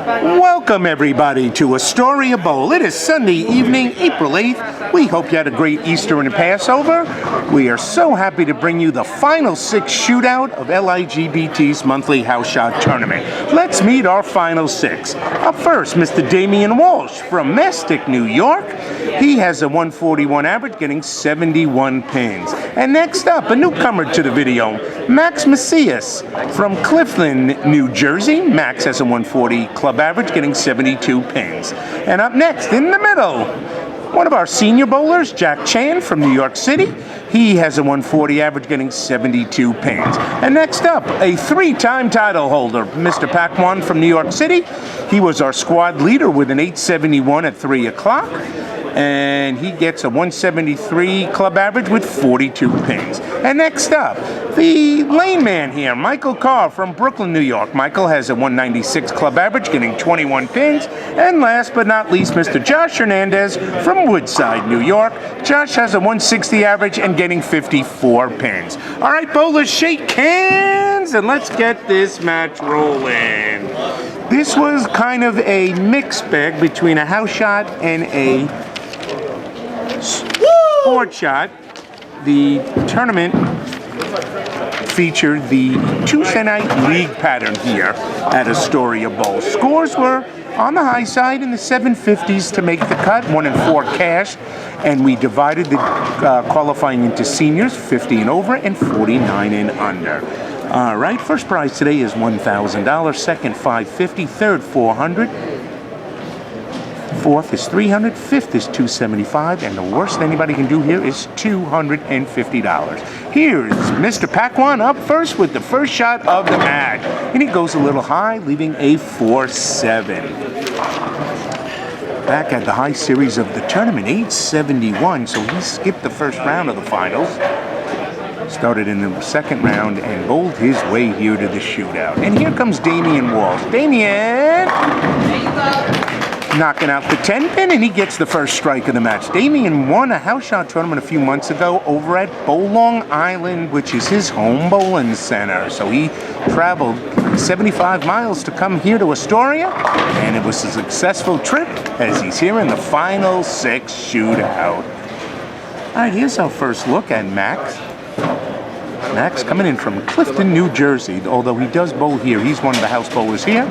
Welcome everybody to Astoria Bowl. It is Sunday evening, April 8th. We hope you had a great Easter and Passover. We are so happy to bring you the final 6 shootout of Ligbt's monthly house shot tournament. Let's meet our final 6. Up first, Mr. Damien Walsh from Mastic, New York. He has a 141 average, getting 71 pins. And next up, a newcomer to the video, Macias from Clifton, New Jersey. Max has a 140 club average, getting 72 pins. And up next, in the middle, one of our senior bowlers, Jack Chan from New York City. He has a 140 average, getting 72 pins. And next up, a 3-time title holder, Mr. Pak Wong from New York City. He was our squad leader with an 871 at 3 o'clock. And he gets a 173 club average with 42 pins. And next up, the lane man here, Michael Karr from Brooklyn, New York. Michael has a 196 club average, getting 21 pins. And last but not least, Mr. Josh Hernandez from Woodside, New York. Josh has a 160 average and getting 54 pins. All right, bowlers, shake hands and let's get this match rolling. This was kind of a mixed bag between a house shot and a sport shot. The tournament featured the Tuesday night league pattern here at Astoria Bowl. Scores were on the high side in the 750s to make the cut, 1 and 4 cash, and we divided the qualifying into seniors, 50 and over, and 49 and under. All right, first prize today is $1,000, second $550, third $400. Fourth is $300, fifth is $275, and the worst anybody can do here is $250. Here's Mr. Pak Wong up first with the first shot of the match. And he goes a little high, leaving a 4-7. Back at the high series of the tournament, 871, so he skipped the first round of the finals. Started in the second round and bowled his way here to the shootout. And here comes Damien Walsh. Damien! Knocking out the 10 pin, and he gets the first strike of the match. Damien won a house shot tournament a few months ago over at Long Island, which is his home bowling center. So he traveled 75 miles to come here to Astoria, and it was a successful trip as he's here in the final 6 shootout. All right, here's our first look at Max. Max coming in from Clifton, New Jersey. Although he does bowl here, he's one of the house bowlers here.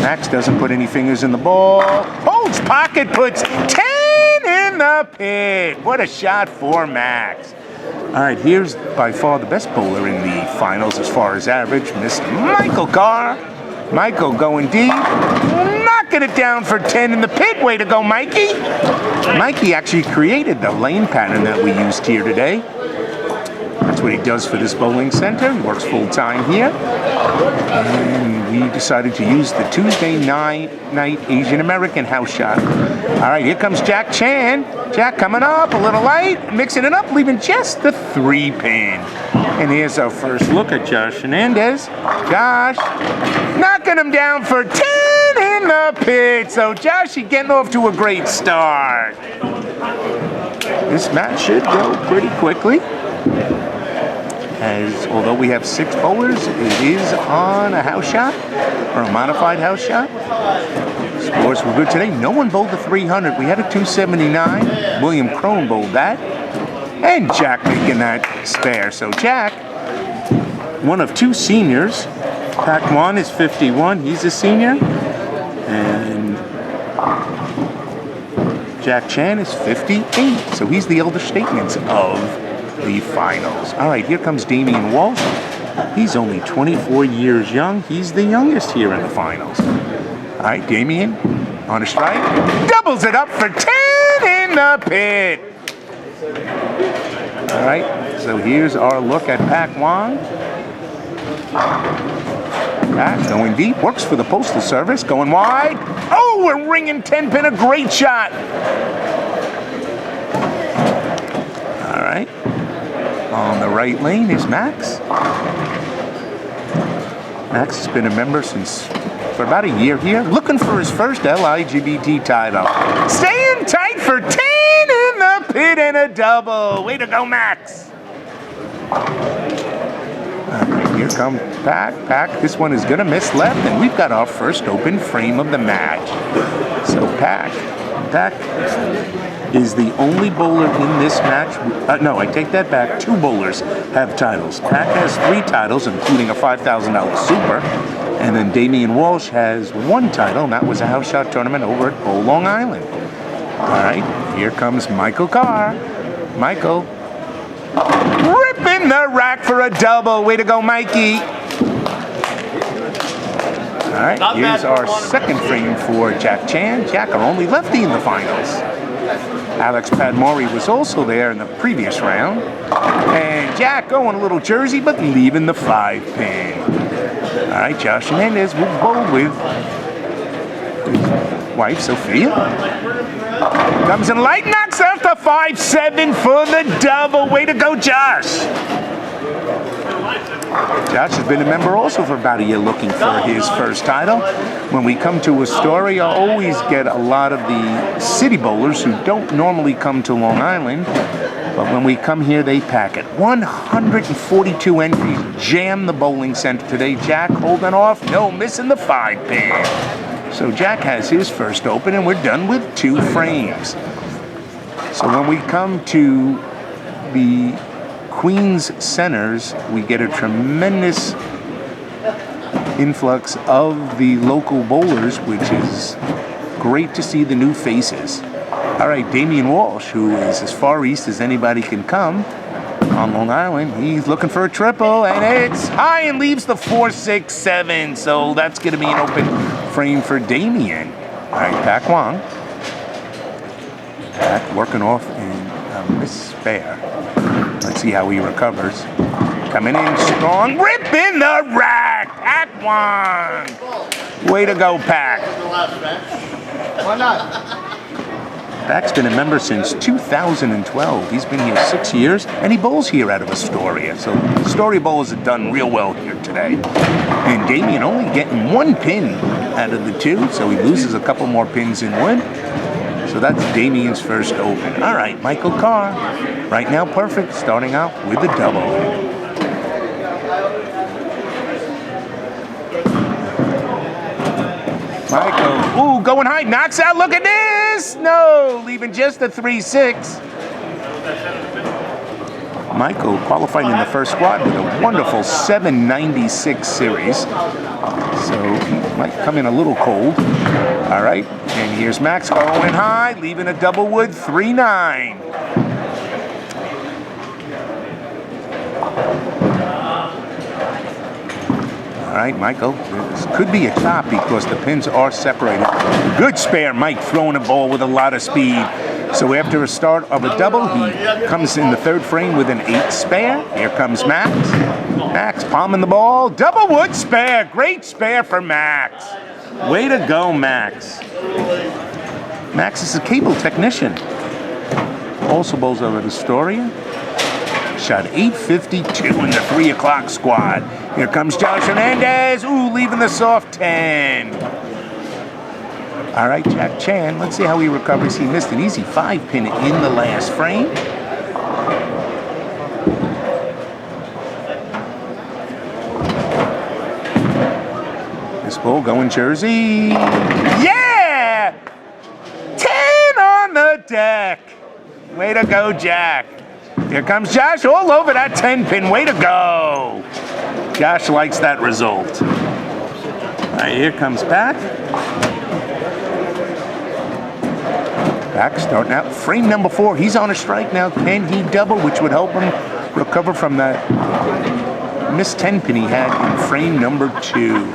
Max doesn't put any fingers in the ball. Holds pocket, puts 10 in the pit. What a shot for Max. All right, here's by far the best bowler in the finals as far as average, Mr. Michael Karr. Michael going deep, knocking it down for 10 in the pit. Way to go, Mikey. Mikey actually created the lane pattern that we used here today. That's what he does for this bowling center. He works full-time here. And we decided to use the Tuesday night Asian American house shot. All right, here comes Jack Chan. Jack coming up, a little light, mixing it up, leaving just the 3 pin. And here's our first look at Josh Hernandez. Josh knocking him down for 10 in the pit. So Josh, you're getting off to a great start. This match should go pretty quickly. As although we have 6 bowlers, it is on a house shot, or a modified house shot. Scores were good today. No one bowled the 300. We had a 279. William Crone bowled that. And Jack making that spare. So Jack, one of 2 seniors. Pak Wong is 51. He's a senior. And Jack Chan is 58. So he's the elder statesman of the finals. All right, here comes Damien Walsh. He's only 24 years young. He's the youngest here in the finals. All right, Damien on a strike. Doubles it up for 10 in the pit. All right, so here's our look at Pak Wong. Pak going deep, works for the Postal Service, going wide. Oh, we're ringing 10 pin, a great shot. All right. On the right lane is Max. Max has been a member for about a year here, looking for his first Ligbт title. Staying tight for 10 in the pit and a double. Way to go, Max. All right, here Here comes Pak. Pak, this one is going to miss left, and we've got our first open frame of the match. So Pak is the only bowler in this match. No, I take that back. 2 bowlers have titles. Pak has 3 titles, including a $5,000 super. And then Damien Walsh has 1 title, and that was a house shot tournament over at Bow Long Island. All right, here comes Michael Karr. Michael, ripping the rack for a double. Way to go, Mikey. All right, here's our second frame for Jack Chan. Jack, our only lefty in the finals. Alex Padmore was also there in the previous round. And Jack going a little Jersey, but leaving the 5-pin. All right, Josh Hernandez will bowl with his wife, Sophia. Comes in light, knocks out the 5-7 for the double. Way to go, Josh. Josh has been a member also for about a year looking for his first title. When we come to Astoria, I always get a lot of the city bowlers who don't normally come to Long Island. But when we come here, they pack it. 142 entries. Jam the bowling center today. Jack holding off. No, missing the 5-pin. So Jack has his first open, and we're done with 2 frames. So when we come to the Queens centers, we get a tremendous influx of the local bowlers, which is great to see the new faces. All right, Damien Walsh, who is as far east as anybody can come on Long Island, he's looking for a triple, and it's high and leaves the 4-6-7. So that's going to be an open frame for Damien. All right, Pak Wong. Pak working off in a miss spare. Let's see how he recovers. Coming in strong, ripping the rack. Pak Wong. Way to go, Pak. Why not? Pak's been a member since 2012. He's been here 6 years, and he bowls here out of Astoria. So Astoria bowlers have done real well here today. And Damien only getting 1 pin out of the 2, so he loses a couple more pins in wood. So that's Damien's first open. All right, Michael Karr. Right now, perfect, starting out with a double. Michael, ooh, going high, knocks out, look at this! No, leaving just a 3-6. Michael qualified in the first squad with a wonderful 796 series. So he might come in a little cold. All right, and here's Max going high, leaving a double wood 3-9. All right, Michael, this could be a top because the pins are separated. Good spare, Mike throwing a ball with a lot of speed. So after a start of a double, he comes in the 3rd frame with an 8 spare. Here comes Max. Max palming the ball, double wood spare. Great spare for Max. Way to go, Max. Max is a cable technician. Also bowls over at Astoria. Shot 852 in the 3 o'clock squad. Here comes Josh Hernandez. Ooh, leaving the soft 10. All right, Jack Chan. Let's see how he recovers. He missed an easy 5-pin in the last frame. This ball going Jersey. Yeah! 10 on the deck. Way to go, Jack. Here comes Josh all over that 10-pin. Way to go. Josh likes that result. All right, here comes Pak. Pak starting out frame number 4. He's on a strike now. Can he double, which would help him recover from that missed 10-pin he had in frame number 2.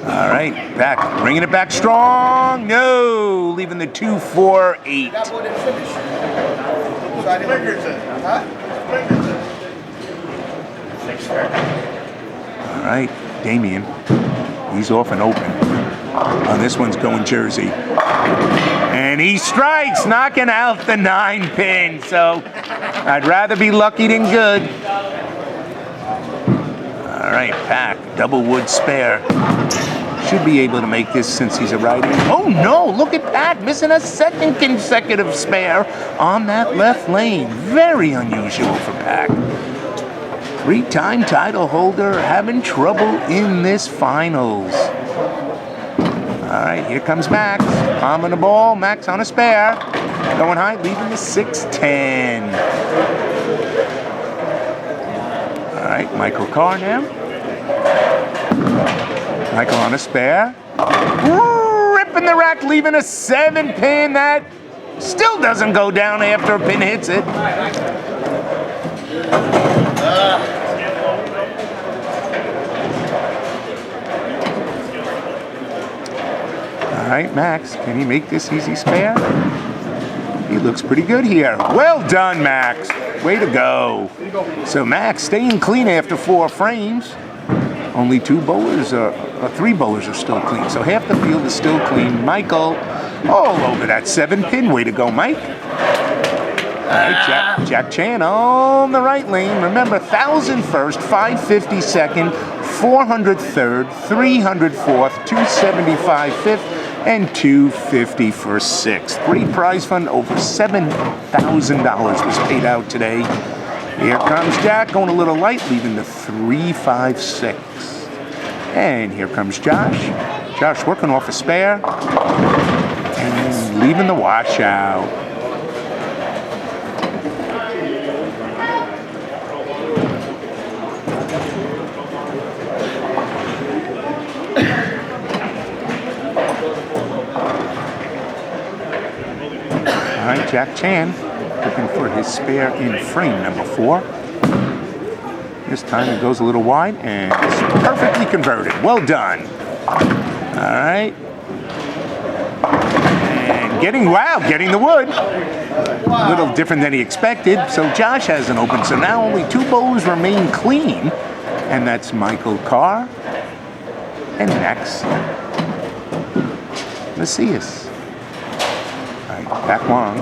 All right, Pak bringing it back strong. No, leaving the 2-4-8. All right, Damien. He's off and open. This one's going Jersey. And he strikes, knocking out the 9-pin. So I'd rather be lucky than good. All right, Pak, double wood spare. should be able to make this since he's a righty. Oh no, look at that, missing a second consecutive spare on that left lane. Very unusual for Pak. Three-time title holder having trouble in this finals. All right, here comes Max. Palm on the ball, Max on a spare. Going high, leaving the 6-10. All right, Michael Karr now. Michael on a spare. Ripping the rack, leaving a 7-pin. That still doesn't go down after a pin hits it. All right, Max, can he make this easy spare? He looks pretty good here. Well done, Max. Way to go. So Max staying clean after 4 frames. Only 2 bowlers, or 3 bowlers are still clean. So half the field is still clean. Michael all over that 7-pin. Way to go, Mike. All right, Jack Chan on the right lane. Remember, 1,000 first, 550 second, 400 third, 300 fourth, 275 fifth, and 250 for 6th. Great prize fund, over $7,000 was paid out today. Here comes Jack, going a little light, leaving the 356. And here comes Josh. Josh working off a spare and leaving the washout. All right, Jack Chan looking for his spare in frame number 4. This time it goes a little wide and it's perfectly converted. Well done. All right. And getting the wood. A little different than he expected. So Josh hasn't opened. So now only 2 bowls remain clean. And that's Michael Karr and next Macias. Pak Wong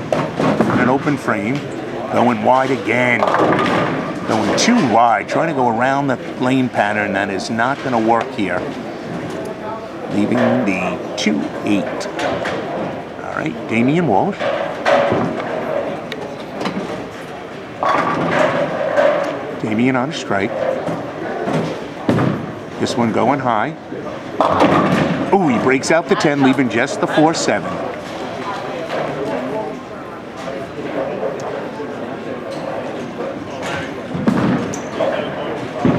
in an open frame, going wide again, going too wide, trying to go around the lane pattern. That is not going to work here. Leaving the 2-8. All right, Damien Walsh. Damien on a strike. This one going high. Oh, he breaks out the 10, leaving just the 4-7.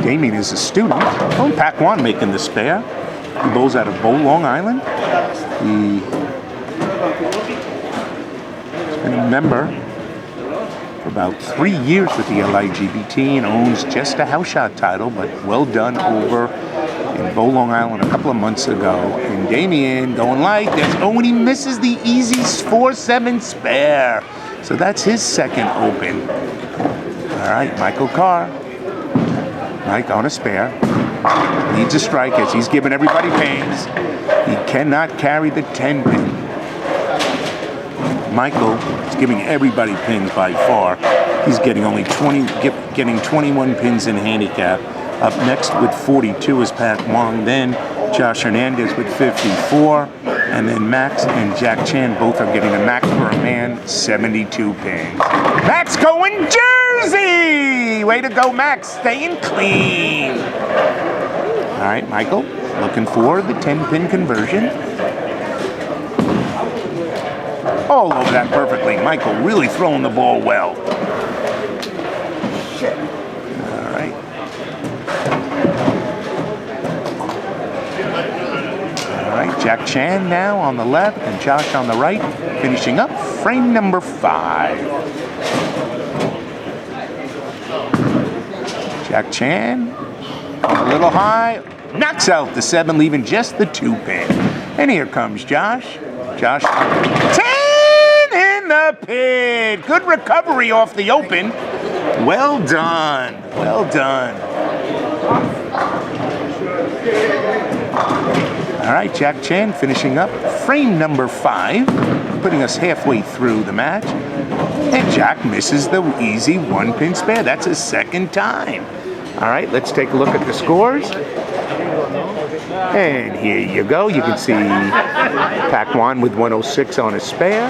Damien is a student. Oh, Pak Wong making the spare. He bowls out of Long Island. He's been a member for about 3 years with the Ligbt and owns just a house shot title, but well done over in Long Island a couple of months ago. And Damien going light. And he misses the easy 4-7 spare. So that's his second open. All right, Michael Karr. Mike on a spare. Needs a strike as he's giving everybody pains. He cannot carry the 10-pin. Michael is giving everybody pins by far. He's getting only 21 pins in handicap. Up next with 42 is Pak Wong. Then Josh Hernandez with 54. And then Max and Jack Chan both are getting a Max for a man, 72 pins. Max going Jersey! Way to go, Max, staying clean. All right, Michael, looking for the 10-pin conversion. All over that perfectly. Michael really throwing the ball well. All right. All right, Jack Chan now on the left and Josh on the right, finishing up frame number 5. Jack Chan, a little high, knocks out the 7, leaving just the 2-pin. And here comes Josh. Josh, 10 in the pin. Good recovery off the open. Well done. Well done. All right, Jack Chan finishing up frame number 5, putting us halfway through the match. And Jack misses the easy 1-pin spare. That's his second time. All right, let's take a look at the scores. And here you go. You can see Pak Wong with 106 on a spare.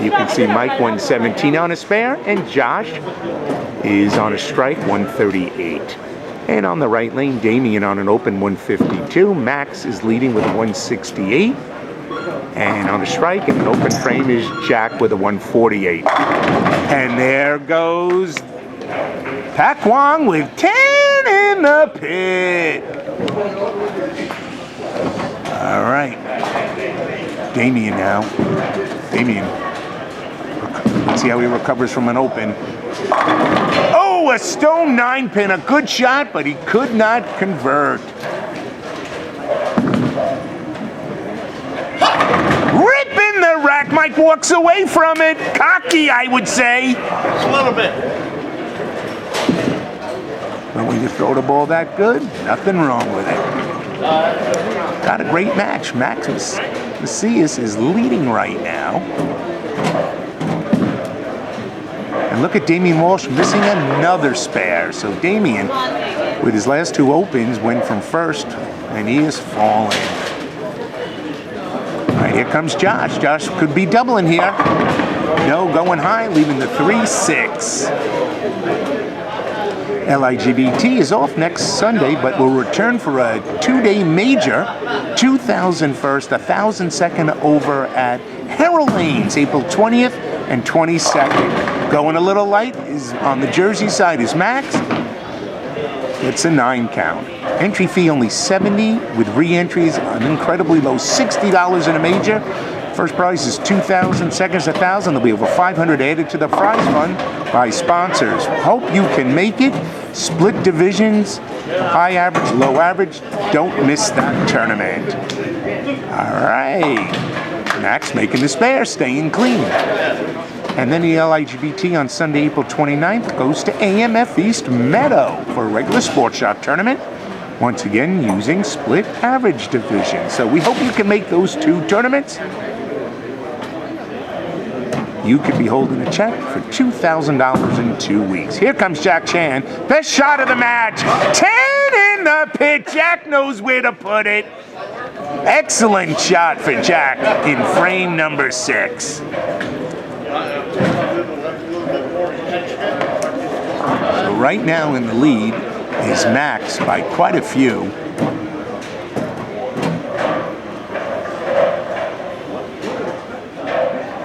You can see Mike 117 on a spare. And Josh is on a strike 138. And on the right lane, Damien on an open 152. Max is leading with a 168. And on a strike and an open frame is Jack with a 148. And there goes Pak Wong with 10 in the pit. All right. Damien now. Damien. Let's see how he recovers from an open. Oh, a stone 9-pin. A good shot, but he could not convert. Ripping the rack. Mike walks away from it. Cocky, I would say. Just a little bit. But when you throw the ball that good, nothing wrong with it. Got a great match. Macias is leading right now. And look at Damien Walsh missing another spare. So Damien, with his last two opens, went from first, and he is falling. All right, here comes Josh. Josh could be doubling here. No, going high, leaving the 3-6. Ligbt is off next Sunday, but will return for a 2-day major, 2,000 first, 1,000 second over at Harold Lanes, April 20th and 22nd. Going a little light is on the Jersey side is Max. It's a 9 count. Entry fee only $70 with re-entries an incredibly low $60 in a major. First prize is $2,000, seconds $1,000. There'll be over $500 added to the prize fund by sponsors. Hope you can make it. Split divisions, high average, low average. Don't miss that tournament. All right. Max making the spare, staying clean. And then the Ligbt on Sunday, April 29th goes to AMF East Meadow for a regular sports shot tournament. Once again, using split average division. So we hope you can make those two tournaments. You could be holding a check for $2,000 in 2 weeks. Here comes Jack Chan. Best shot of the match. 10 in the pit. Jack knows where to put it. Excellent shot for Jack in frame number 6. So right now in the lead is Max by quite a few.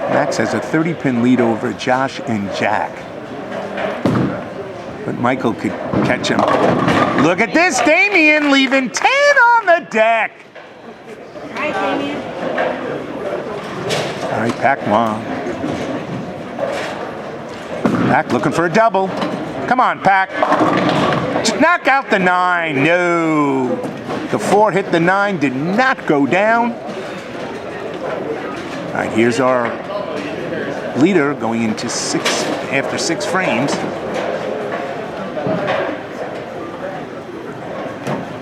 Max has a 30-pin lead over Josh and Jack. But Michael could catch him. Look at this, Damien leaving 10 on the deck. Hi, Damien. All right, Pak Wong. Pak looking for a double. Come on, Pak. Knock out the 9. No. The 4 hit the 9, did not go down. All right, here's our leader going into 6 after 6 frames.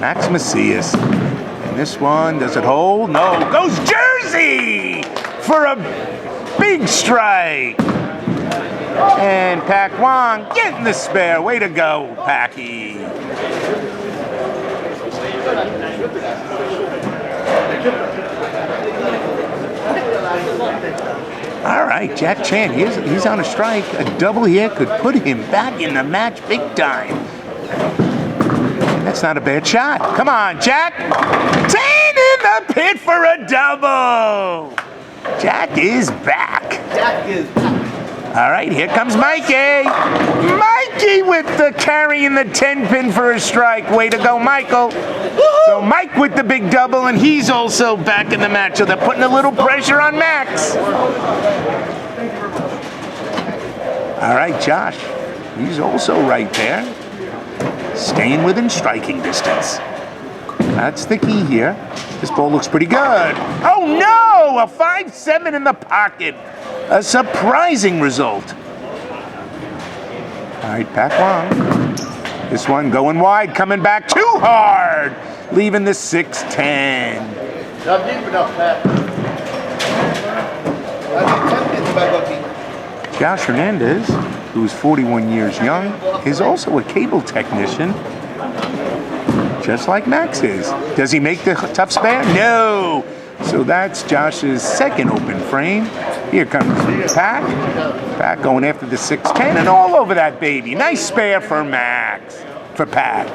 Max Macias. And this one, does it hold? No. Goes Jersey for a big strike. And Pak Wong getting the spare. Way to go, Packy. All right, Jack Chan, he's on a strike. A double here could put him back in the match big time. That's not a bad shot. Come on, Jack. 10 in the pit for a double. Jack is back. Jack is back. All right, here comes Mikey. Mikey with the carry and the 10-pin for a strike. Way to go, Michael. So Mike with the big double, and he's also back in the match. So they're putting a little pressure on Max. All right, Josh. He's also right there. Staying within striking distance. That's the key here. This ball looks pretty good. Oh, no! A 5-7 in the pocket. A surprising result. All right, Pak Wong. This one going wide, coming back too hard. Leaving the 6-10. Not deep enough, Pat. Josh Hernandez, who is 41 years young, is also a cable technician. just like Max is. Does he make the tough spare? No. So that's Josh's second open frame. Here comes Pak. Pak going after the 610 and all over that baby. Nice spare for Max, for Pak.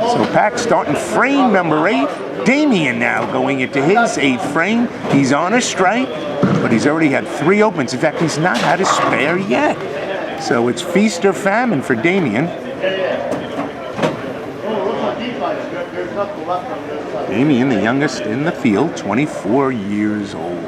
So Pak starting frame number 8. Damien now going into his 8th frame. He's on a strike, but he's already had 3 opens. In fact, he's not had a spare yet. So it's feast or famine for Damien. Damien, the youngest in the field, 24 years old.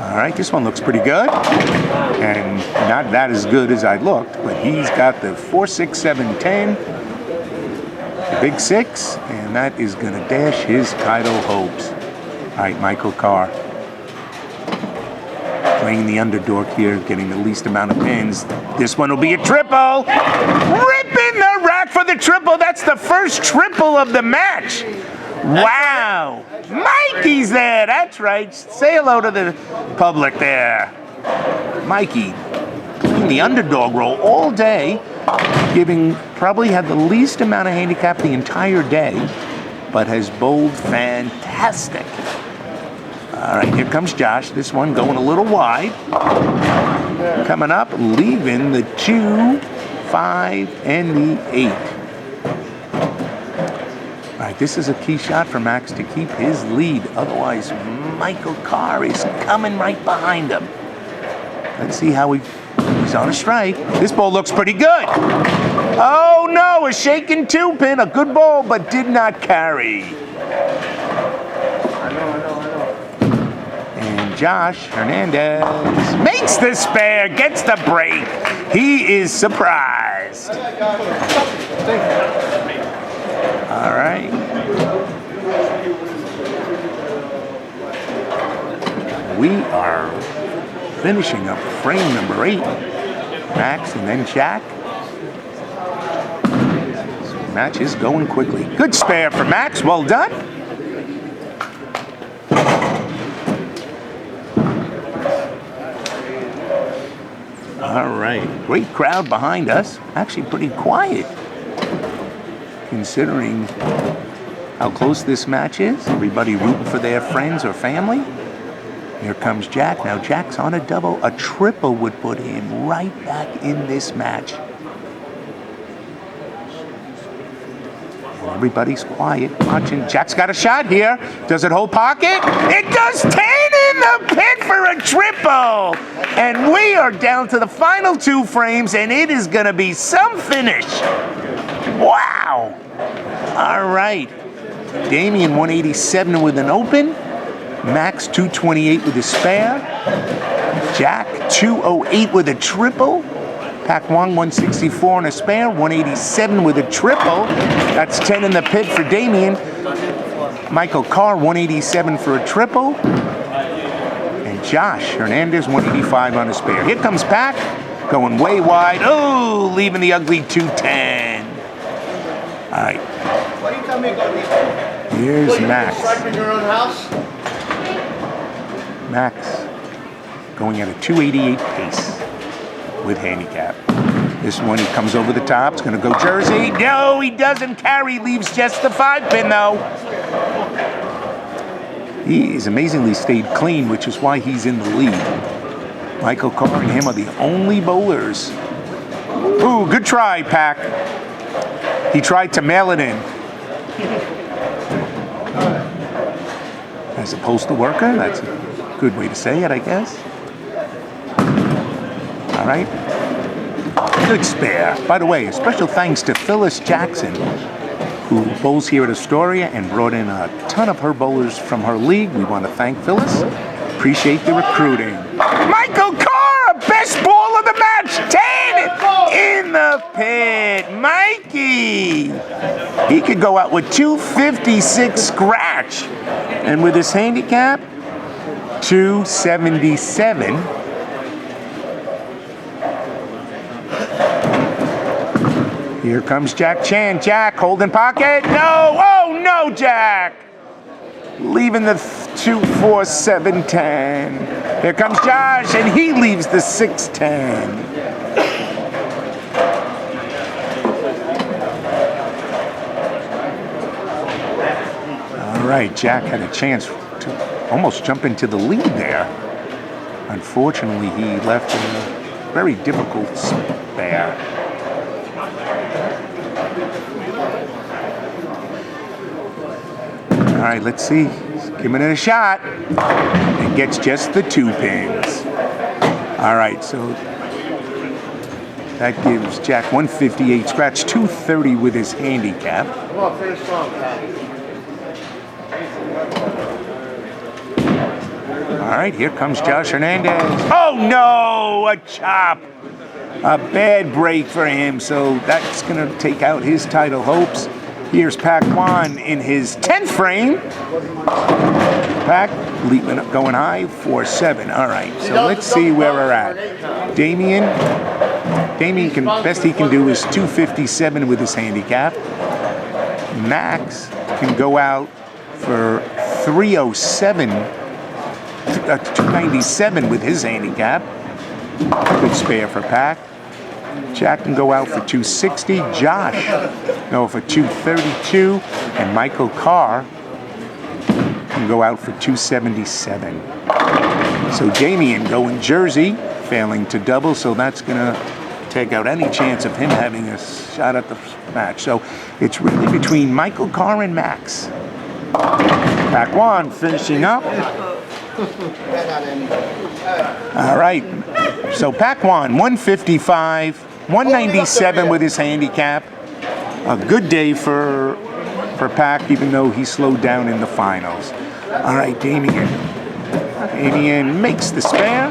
All right, this one looks pretty good. And not that as good as I looked, but he's got the 4, 6, 7, 10, the big 6, and that is going to dash his title hopes. All right, Michael Karr. Playing the underdog here, getting the least amount of pins. This one will be a triple. Ripping the rack for the triple. That's the first triple of the match. Wow. Mikey's there. That's right. Say hello to the public there. Mikey playing the underdog role all day, probably had the least amount of handicap the entire day, but has bowled fantastic. All right, here comes Josh. This one going a little wide. Coming up, leaving the 2, 5, and the 8. All right, this is a key shot for Max to keep his lead. Otherwise, Michael Karr is coming right behind him. Let's see how he's on a strike. This ball looks pretty good. Oh, no, a shaking 2-pin. A good ball, but did not carry. Josh Hernandez makes the spare, gets the break. He is surprised. All right. We are finishing up frame number 8. Max and then Jack. So the match is going quickly. Good spare for Max. Well done. All right, great crowd behind us. Actually pretty quiet, considering how close this match is. Everybody rooting for their friends or family. Here comes Jack. Now Jack's on a double. A triple would put him right back in this match. And everybody's quiet, watching. Jack's got a shot here. Does it hold pocket? It does. 10 in the pit for a triple. And we are down to the final 2 frames, and it is going to be some finish. Wow. All right. Damien 187 with an open. Max 228 with a spare. Jack 208 with a triple. Pak Wong 164 and a spare. 187 with a triple. That's 10 in the pit for Damien. Michael Karr 187 for a triple. Josh Hernandez, 185 on a spare. Here comes Pak, going way wide. Oh, leaving the ugly 210. All right. What do you tell me about these? Here's Max. Striking your own house? Max going at a 288 pace with handicap. This one, he comes over the top. It's going to go Jersey. No, he doesn't carry. Leaves just the 5-pin, though. He has amazingly stayed clean, which is why he's in the lead. Michael Karr and him are the only bowlers. Ooh, good try, Pak. He tried to mail it in. As a postal worker, that's a good way to say it, I guess. All right. Good spare. By the way, a special thanks to Phyllis Jackson, who bowls here at Astoria and brought in a ton of her bowlers from her league. We want to thank Phyllis. Appreciate the recruiting. Michael Karr, best ball of the match. 10 in the pit. Mikey. He could go out with 256 scratch. And with his handicap, 277. Here comes Jack Chan. Jack holding pocket. No. Oh, no, Jack. Leaving the 2, 4, 7, 10. Here comes Josh, and he leaves the 6, 10. right, Jack had a chance to almost jump into the lead there. Unfortunately, he left in a very difficult spare. All right, let's see. He's giving it a shot. And gets just the 2 pins. All right, so that gives Jack 158 scratch, 230 with his handicap. Come on, finish strong, Pat. All right, here comes Josh Hernandez. Oh no, a chop. A bad break for him, so that's gonna take out his title hopes. Here's Pak Wong in his 10th frame. Pak leaping up, going high, 4-7. All right, so let's see where we're at. Damien can, best he can do is 257 with his handicap. Max can go out for 307, 297 with his handicap. Good spare for Pak. Jack can go out for 260. Josh go for 232, and Michael Karr can go out for 277. So Damien going Jersey, failing to double, so that's gonna take out any chance of him having a shot at the match. So it's really between Michael Karr and Max. Pak Wong finishing up. All right, so Pak Wong 155, 197 with his handicap. A good day for Pak, even though he slowed down in the finals. All right, Damien makes the spare.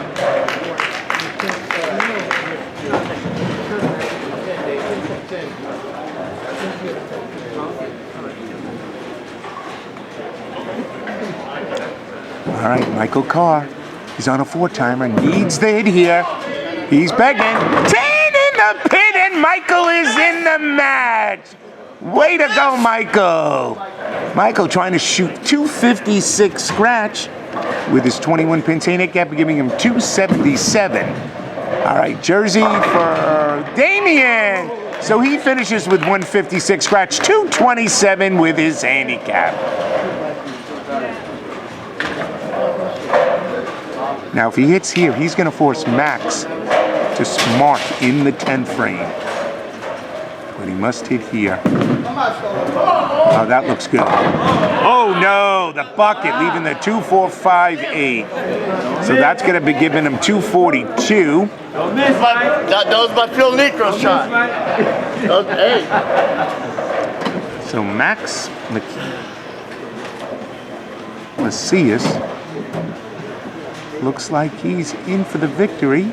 All right, Michael Karr. He's on a 4-timer, needs the hit here. He's begging. 10 in the pit, and Michael is in the match. Way to go, Michael. Michael trying to shoot 256 scratch with his 21 pin handicap, giving him 277. All right, Jersey for Damien. So he finishes with 156 scratch, 227 with his handicap. Now, if he hits here, he's going to force Max to mark in the 10th frame. But he must hit here. Oh, that looks good. Oh, no, the bucket, leaving the 2-4-5-8. So that's going to be giving him 242. That was my Phil Necro shot. Okay. So Max Macias looks like he's in for the victory.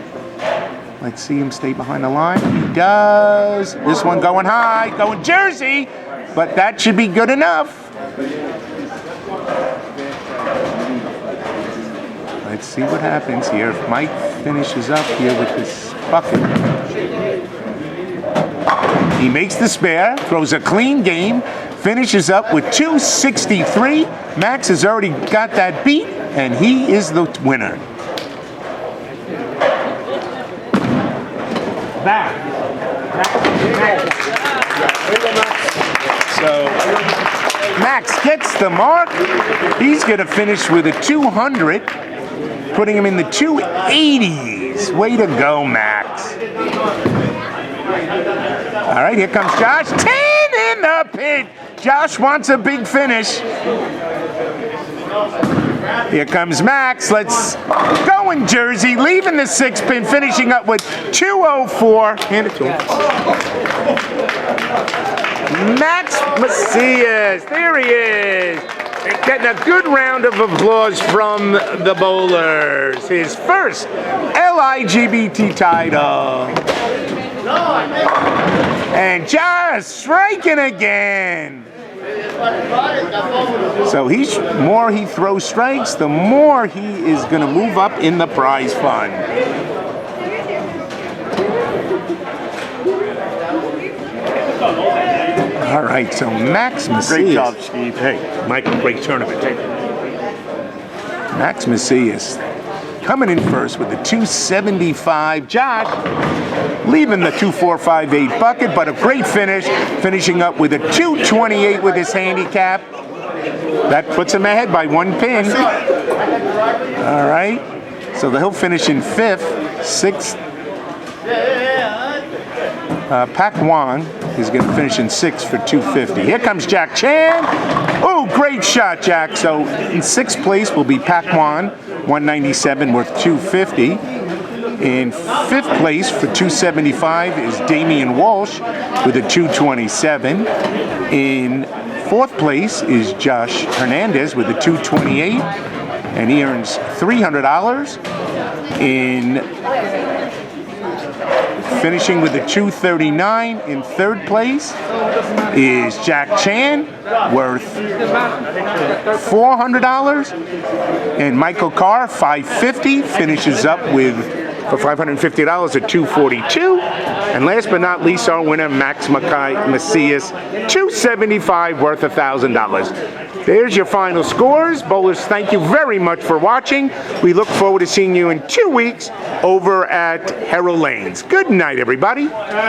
Let's see him stay behind the line. He does. This one going high, going Jersey, but that should be good enough. Let's see what happens here. If Mike finishes up here with this bucket. He makes the spare, throws a clean game, finishes up with 263. Max has already got that beat, and he is the winner. So Max gets the mark. He's going to finish with a 200, putting him in the 280s. Way to go, Max. All right, here comes Josh. 10 in the pit. Josh wants a big finish. Here comes Max. Let's go in Jersey, leaving the 6-pin, finishing up with 204. Hand it to him. Max Macias. There he is. Getting a good round of applause from the bowlers. His first LIGBT title. And Josh striking again. So more he throws strikes, the more he is going to move up in the prize fund. All right, so Max Macias. Great job, Steve. Hey, Michael, great tournament. Max Macias coming in first with the 275. Josh leaving the 2-4-5-8 bucket, but a great finish, finishing up with a 228 with his handicap. That puts him ahead by 1 pin. All right. So he'll finish in 5th. 6th. Pak Wong is going to finish in 6th for 250. Here comes Jack Chan. Oh, great shot, Jack. So in 6th place will be Pak Wong, 197 worth 250. In 5th place for 275 is Damien Walsh with a 227. In 4th place is Josh Hernandez with a 228, and he earns $300. In finishing with a 239 in 3rd place is Jack Chan, worth $400. And Michael Karr, 550, finishes up with, for $550 at 242. And last but not least, our winner, Macias, 275, worth $1,000. There's your final scores. Bowlers, thank you very much for watching. We look forward to seeing you in 2 weeks over at Herald Lanes. Good night, everybody.